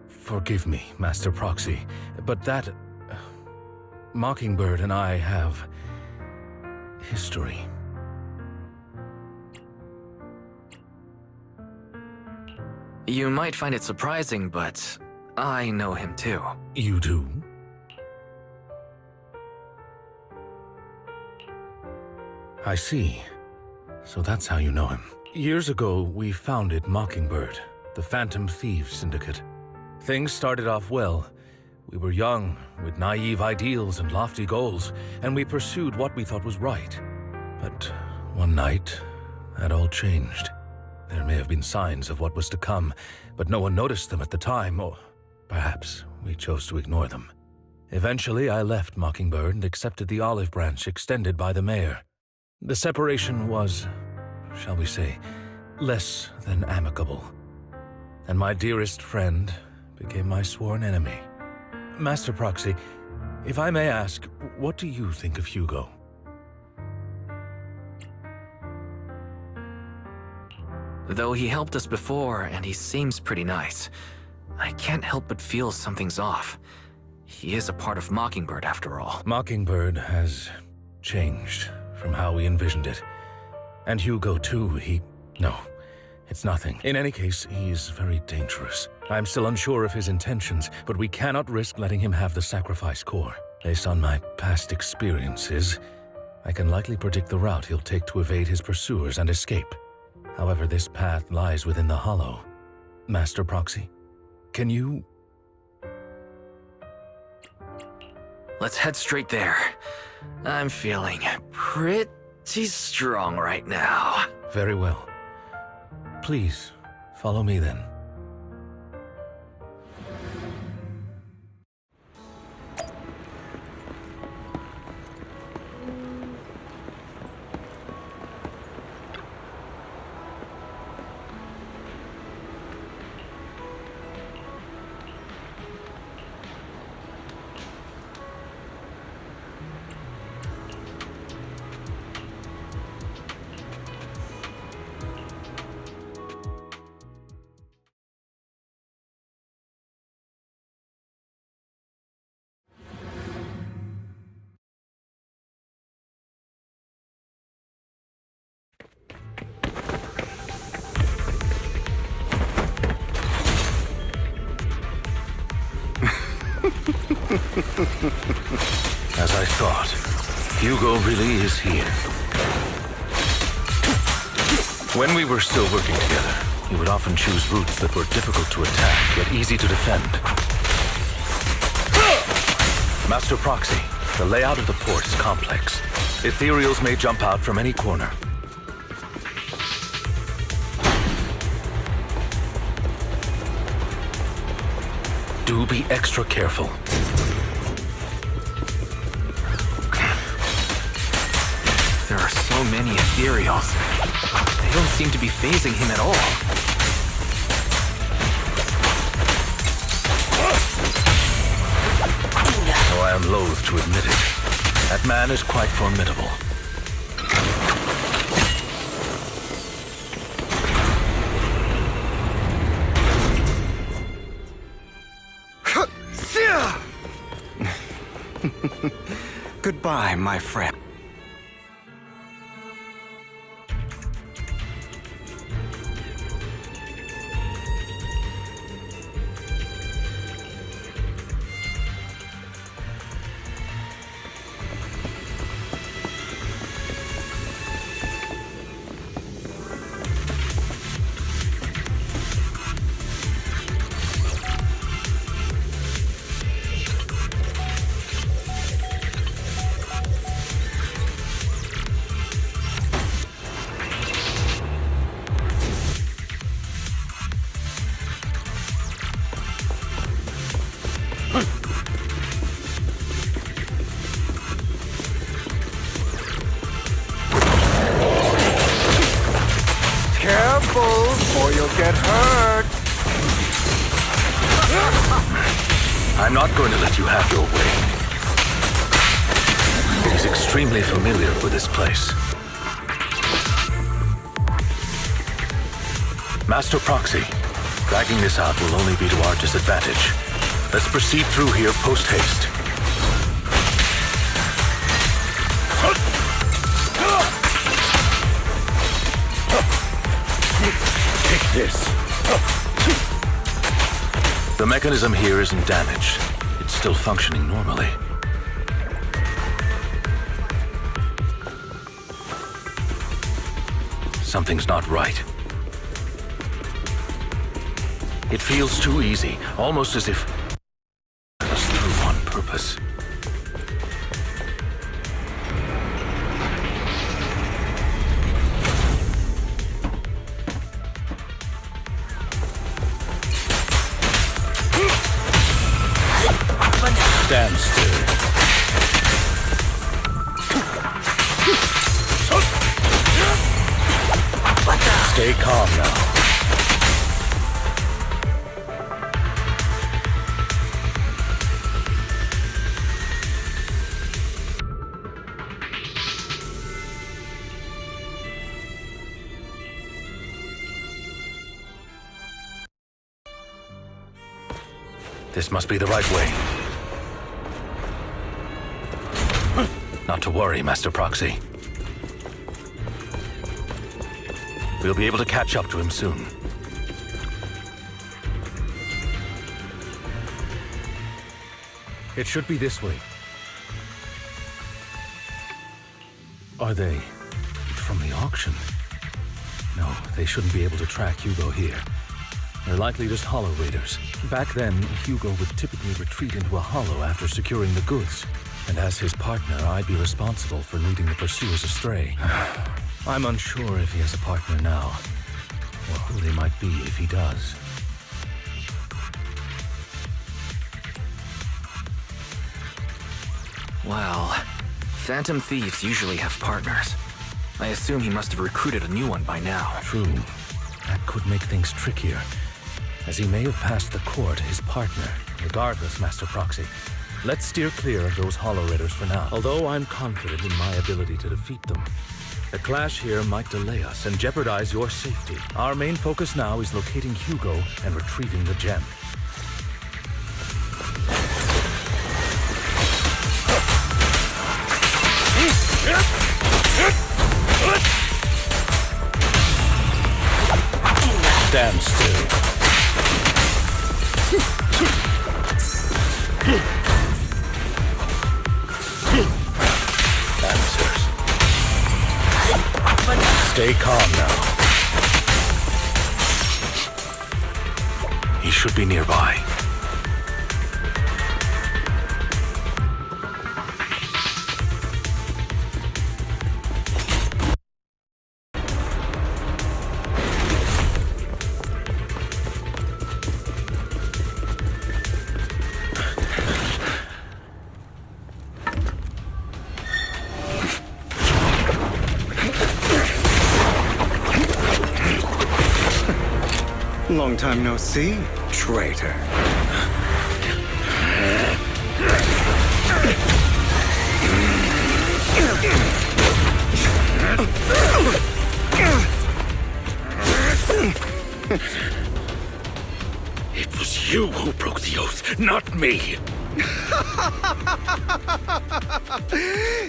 Forgive me, Master Proxy, but that... Mockingbird and I have... history. You might find it surprising, but I know him too. You do? I see. So that's how you know him. Years ago, we founded Mockingbird, the Phantom Thieves Syndicate. Things started off well. We were young, with naive ideals and lofty goals, and we pursued what we thought was right. But one night, that all changed. There may have been signs of what was to come, but no one noticed them at the time, or perhaps we chose to ignore them. Eventually, I left Mockingbird and accepted the olive branch extended by the mayor. The separation was, shall we say, less than amicable. And my dearest friend became my sworn enemy. Master Proxy, if I may ask, what do you think of Hugo? Though he helped us before, and he seems pretty nice, I can't help but feel something's off. He is a part of Mockingbird, after all. Mockingbird has changed from how we envisioned it. And Hugo, too, No, it's nothing. In any case, he's very dangerous. I'm still unsure of his intentions, but we cannot risk letting him have the sacrifice core. Based on my past experiences, I can likely predict the route he'll take to evade his pursuers and escape. However, this path lies within the Hollow. Master Proxy, can you... Let's head straight there. I'm feeling pretty strong right now. Very well. Please, follow me then. As I thought, Hugo really is here. When we were still working together, he would often choose routes that were difficult to attack, yet easy to defend. Master Proxy, the layout of the port is complex. Ethereals may jump out from any corner. Do be extra careful. There are so many Ethereals. They don't seem to be phasing him at all. Though I am loath to admit it, that man is quite formidable. Goodbye, my friend. Or you'll get hurt. I'm not going to let you have your way. He's extremely familiar with this place. Master Proxy, Dragging this out will only be to our disadvantage. Let's proceed through here post-haste. Take this. The mechanism here isn't damaged. It's still functioning normally. Something's not right. It feels too easy, almost as if us through on purpose. Stand still. Stay calm now. This must be the right way. Not to worry, Master Proxy. We'll be able to catch up to him soon. It should be this way. Are they from the auction? No, they shouldn't be able to track Hugo here. They're likely just hollow raiders. Back then, Hugo would typically retreat into a hollow after securing the goods. And as his partner, I'd be responsible for leading the pursuers astray. I'm unsure if he has a partner now, or who they might be if he does. Well, Phantom Thieves usually have partners. I assume he must have recruited a new one by now. True. That could make things trickier, as he may have passed the court his partner. Regardless, Master Proxy, let's steer clear of those Hollow Raiders for now. Although I'm confident in my ability to defeat them, a clash here might delay us and jeopardize your safety. Our main focus now is locating Hugo and retrieving the gem. Stand still. Answers. Stay calm now. He should be nearby. Long time no see, traitor. It was you who broke the oath, not me.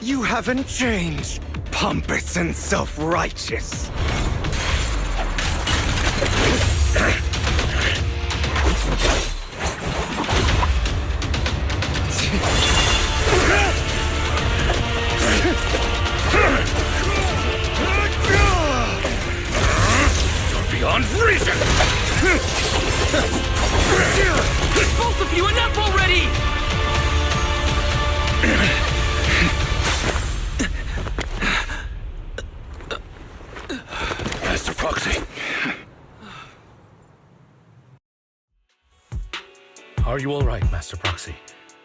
You haven't changed, pompous and self-righteous. You're beyond reason! Both of you, enough already! Master Proxy. Are you all right, Master Proxy?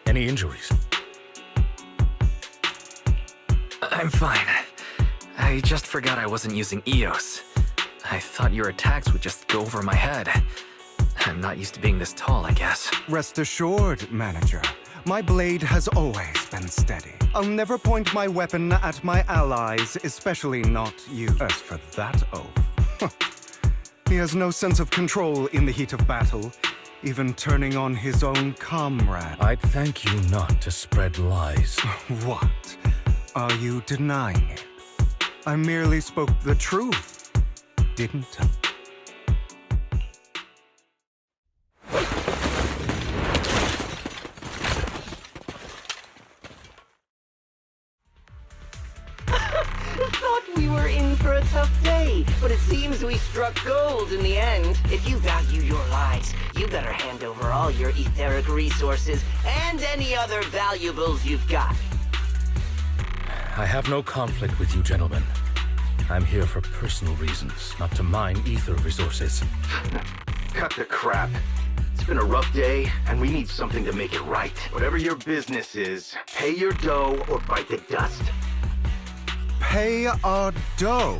Any injuries? I'm fine. I just forgot I wasn't using EOS. I thought your attacks would just go over my head. I'm not used to being this tall, I guess. Rest assured, manager. My blade has always been steady. I'll never point my weapon at my allies, especially not you. As for that oath, He has no sense of control in the heat of battle, even turning on his own comrade. I'd thank you not to spread lies. What? Are you denying it? I merely spoke the truth, didn't I? Thought we were in for a tough day, but it seems we struck gold in the end. If you value your lives, you better hand over all your etheric resources and any other valuables you've got. I have no conflict with you, gentlemen. I'm here for personal reasons, not to mine ether resources. Cut the crap. It's been a rough day, and we need something to make it right. Whatever your business is, pay your dough or bite the dust. Pay our dough.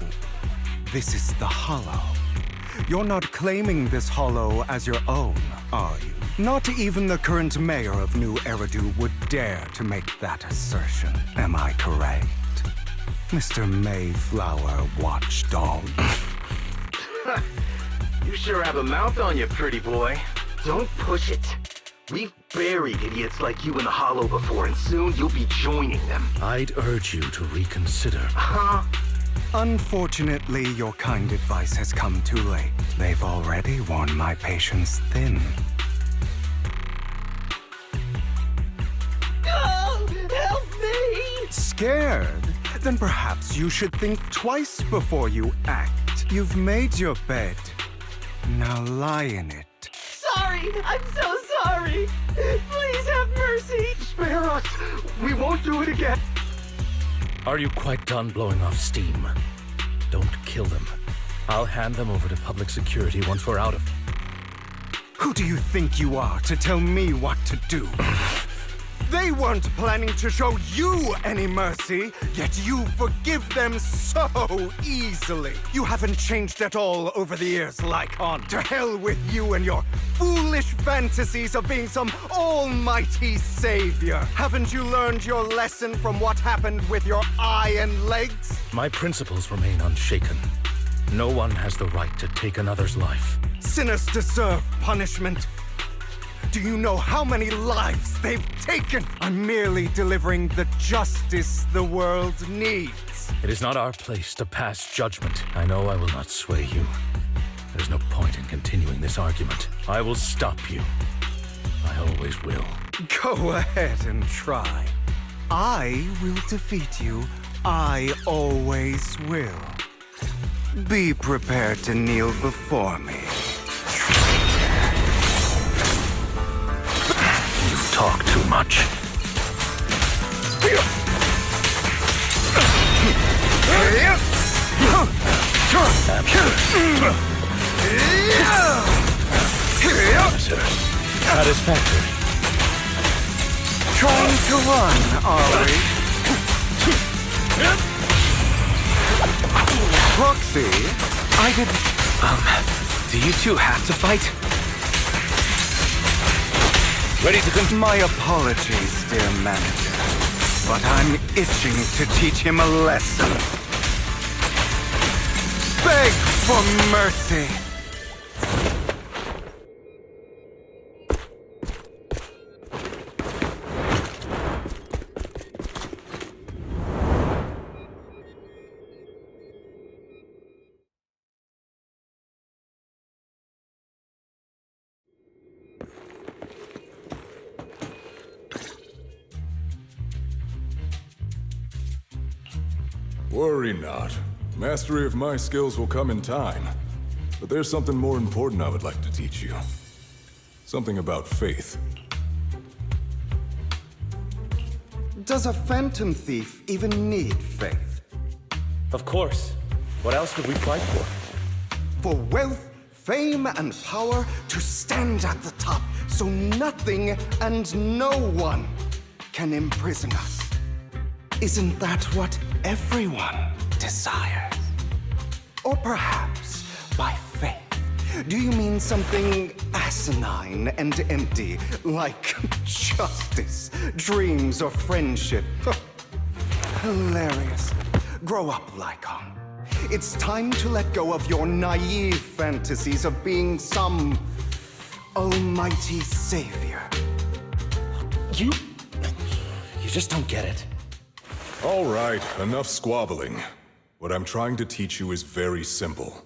This is the Hollow. You're not claiming this Hollow as your own, are you? Not even the current mayor of New Eridu would dare to make that assertion. Am I correct? Mr. Mayflower Watchdog. You sure have a mouth on you, pretty boy. Don't push it. We've buried idiots like you in the Hollow before, and soon you'll be joining them. I'd urge you to reconsider. Huh? Unfortunately, your kind advice has come too late. They've already worn my patience thin. Oh, help me! Scared? Then perhaps you should think twice before you act. You've made your bed. Now lie in it. Sorry, I'm so sorry. Please have mercy. Spare us! We won't do it again! Are you quite done blowing off steam? Don't kill them. I'll hand them over to public security once we're out of... Who do you think you are to tell me what to do? They weren't planning to show you any mercy, yet you forgive them so easily. You haven't changed at all over the years, Lycon. To hell with you and your foolish fantasies of being some almighty savior. Haven't you learned your lesson from what happened with your eye and legs? My principles remain unshaken. No one has the right to take another's life. Sinners deserve punishment. Do you know how many lives they've taken? I'm merely delivering the justice the world needs. It is not our place to pass judgment. I know I will not sway you. There's no point in continuing this argument. I will stop you. I always will. Go ahead and try. I will defeat you. I always will. Be prepared to kneel before me. You talk too much. Satisfactory. Trying to run, are we? Proxy, I didn't... Do you two have to fight? Ready to continue? My apologies, dear manager, but I'm itching to teach him a lesson. Beg for mercy. Worry not. Mastery of my skills will come in time. But there's something more important I would like to teach you. Something about faith. Does a phantom thief even need faith? Of course. What else would we fight for? For wealth, fame, and power to stand at the top so nothing and no one can imprison us. Isn't that what everyone desires? Or perhaps by faith, do you mean something asinine and empty, like justice, dreams, or friendship? Hilarious. Grow up, Lycon. It's time to let go of your naive fantasies of being some almighty savior. You just don't get it. All right, enough squabbling. What I'm trying to teach you is very simple.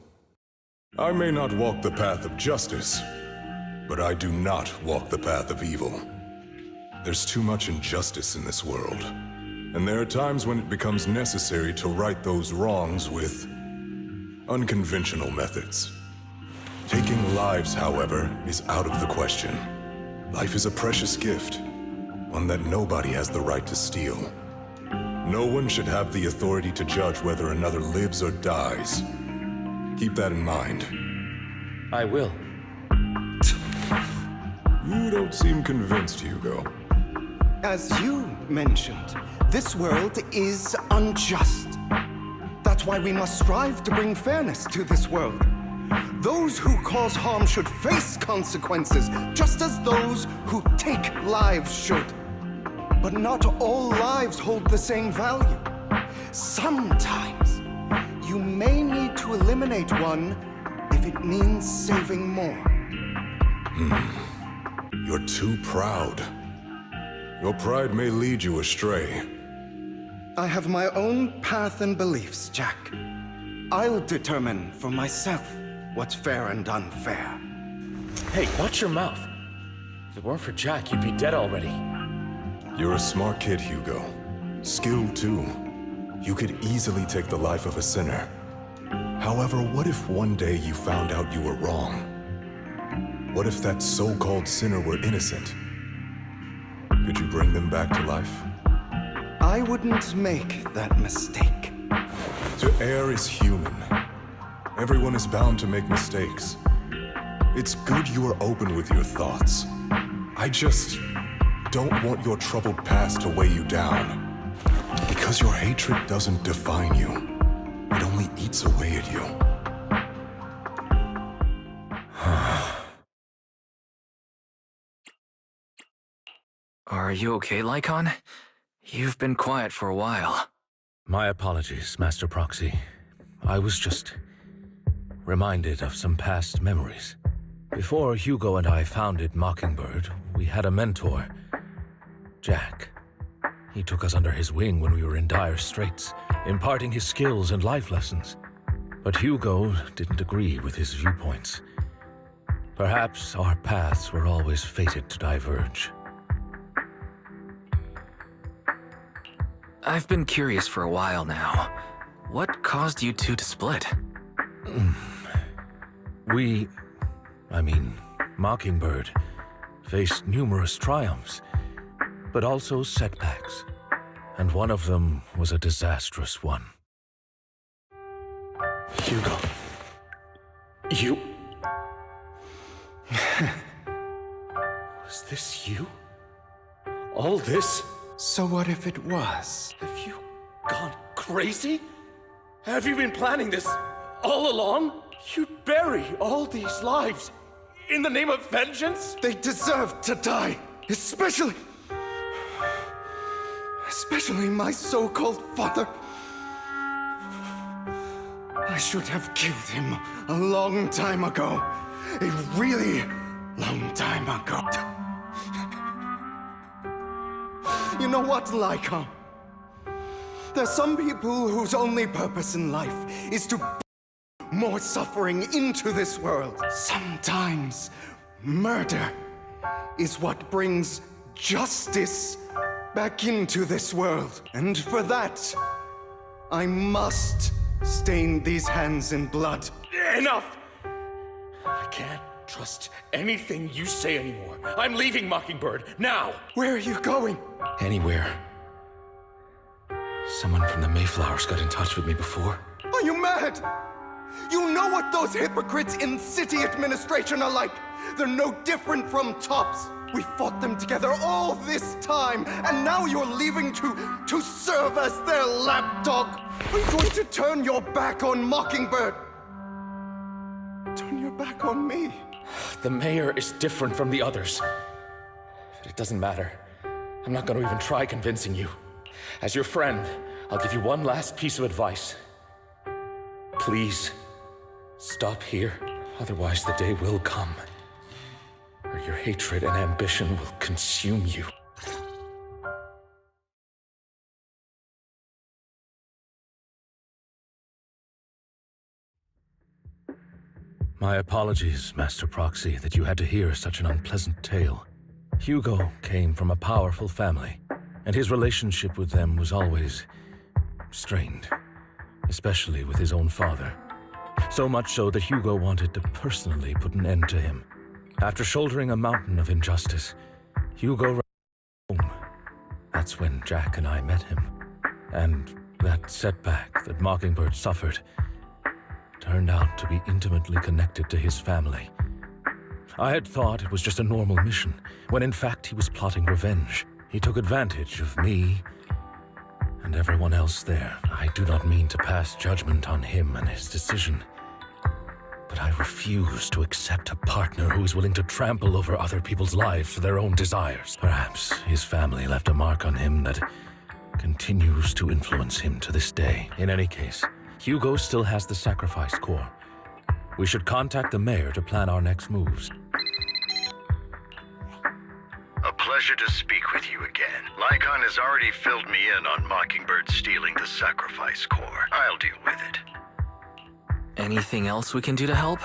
I may not walk the path of justice, but I do not walk the path of evil. There's too much injustice in this world, and there are times when it becomes necessary to right those wrongs with unconventional methods. Taking lives, however, is out of the question. Life is a precious gift, one that nobody has the right to steal. No one should have the authority to judge whether another lives or dies. Keep that in mind. I will. You don't seem convinced, Hugo. As you mentioned, this world is unjust. That's why we must strive to bring fairness to this world. Those who cause harm should face consequences, just as those who take lives should. But not all lives hold the same value. Sometimes, you may need to eliminate one if it means saving more. You're too proud. Your pride may lead you astray. I have my own path and beliefs, Jack. I'll determine for myself what's fair and unfair. Hey, watch your mouth. If it weren't for Jack, you'd be dead already. You're a smart kid, Hugo. Skilled, too. You could easily take the life of a sinner. However, what if one day you found out you were wrong? What if that so-called sinner were innocent? Could you bring them back to life? I wouldn't make that mistake. To err is human. Everyone is bound to make mistakes. It's good you are open with your thoughts. I just don't want your troubled past to weigh you down. Because your hatred doesn't define you. It only eats away at you. Are you okay, Lycon? You've been quiet for a while. My apologies, Master Proxy. I was just reminded of some past memories. Before Hugo and I founded Mockingbird, we had a mentor, Jack. He took us under his wing when we were in dire straits, imparting his skills and life lessons. But Hugo didn't agree with his viewpoints. Perhaps our paths were always fated to diverge. I've been curious for a while now. What caused you two to split? Mockingbird, faced numerous triumphs, but also setbacks. And one of them was a disastrous one. Hugo. You... Was this you? All this? So what if it was? Have you gone crazy? Have you been planning this all along? You'd bury all these lives in the name of vengeance? They deserve to die, especially my so-called father. I should have killed him a long time ago. A really long time ago. You know what, Lycon? There's some people whose only purpose in life is to more suffering into this world. Sometimes murder is what brings justice back into this world. And for that, I must stain these hands in blood. Enough! I can't trust anything you say anymore. I'm leaving Mockingbird, now! Where are you going? Anywhere. Someone from the Mayflowers got in touch with me before. Are you mad? You know what those hypocrites in city administration are like. They're no different from tops. We fought them together all this time, and now you're leaving to serve as their lapdog. Are you going to turn your back on Mockingbird? Turn your back on me. The mayor is different from the others. But it doesn't matter. I'm not going to even try convincing you. As your friend, I'll give you one last piece of advice. Please, stop here. Otherwise, the day will come where your hatred and ambition will consume you. My apologies, Master Proxy, that you had to hear such an unpleasant tale. Hugo came from a powerful family, and his relationship with them was always strained, especially with his own father. So much so that Hugo wanted to personally put an end to him. After shouldering a mountain of injustice, Hugo ran home. That's when Jack and I met him. And that setback that Mockingbird suffered turned out to be intimately connected to his family. I had thought it was just a normal mission, when in fact he was plotting revenge. He took advantage of me and everyone else there. I do not mean to pass judgment on him and his decision, but I refuse to accept a partner who is willing to trample over other people's lives for their own desires. Perhaps his family left a mark on him that continues to influence him to this day. In any case, Hugo still has the sacrifice core. We should contact the mayor to plan our next moves. A pleasure to speak with you again. Lycon has already filled me in on Mockingbird stealing the sacrifice core. I'll deal with it. Anything else we can do to help?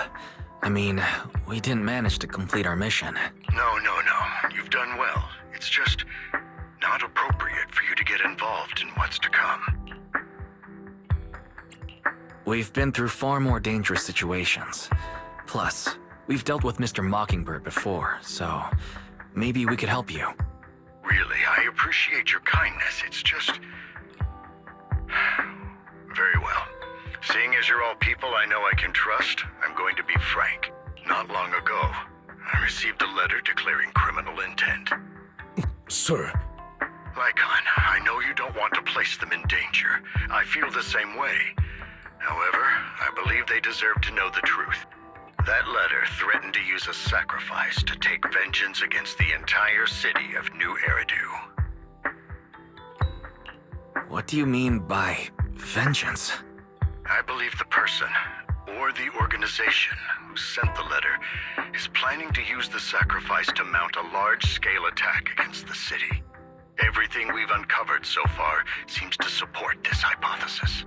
I mean, we didn't manage to complete our mission. No. You've done well. It's just not appropriate for you to get involved in what's to come. We've been through far more dangerous situations. Plus, we've dealt with Mr. Mockingbird before, so maybe we could help you. Really, I appreciate your kindness. It's just... Very well. Seeing as you're all people I know I can trust, I'm going to be frank. Not long ago, I received a letter declaring criminal intent. Sir. Lycon, I know you don't want to place them in danger. I feel the same way. However, I believe they deserve to know the truth. That letter threatened to use a sacrifice to take vengeance against the entire city of New Eridu. What do you mean by vengeance? I believe the person, or the organization, who sent the letter is planning to use the sacrifice to mount a large-scale attack against the city. Everything we've uncovered so far seems to support this hypothesis.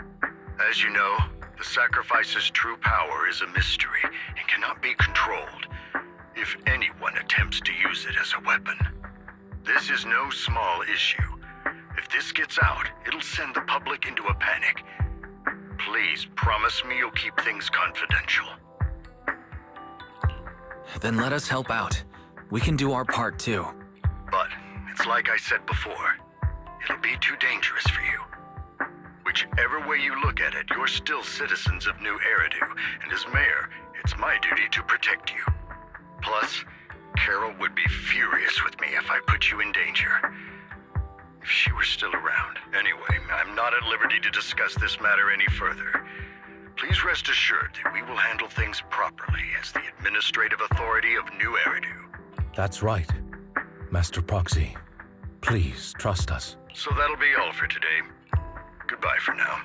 As you know, the sacrifice's true power is a mystery and cannot be controlled if anyone attempts to use it as a weapon. This is no small issue. If this gets out, it'll send the public into a panic. Please promise me you'll keep things confidential. Then let us help out. We can do our part too. But it's like I said before, it'll be too dangerous for you. Whichever way you look at it, you're still citizens of New Eridu, and as mayor, it's my duty to protect you. Plus, Carol would be furious with me if I put you in danger. If she were still around. Anyway, I'm not at liberty to discuss this matter any further. Please rest assured that we will handle things properly as the administrative authority of New Eridu. That's right, Master Proxy. Please trust us. So that'll be all for today. Goodbye for now.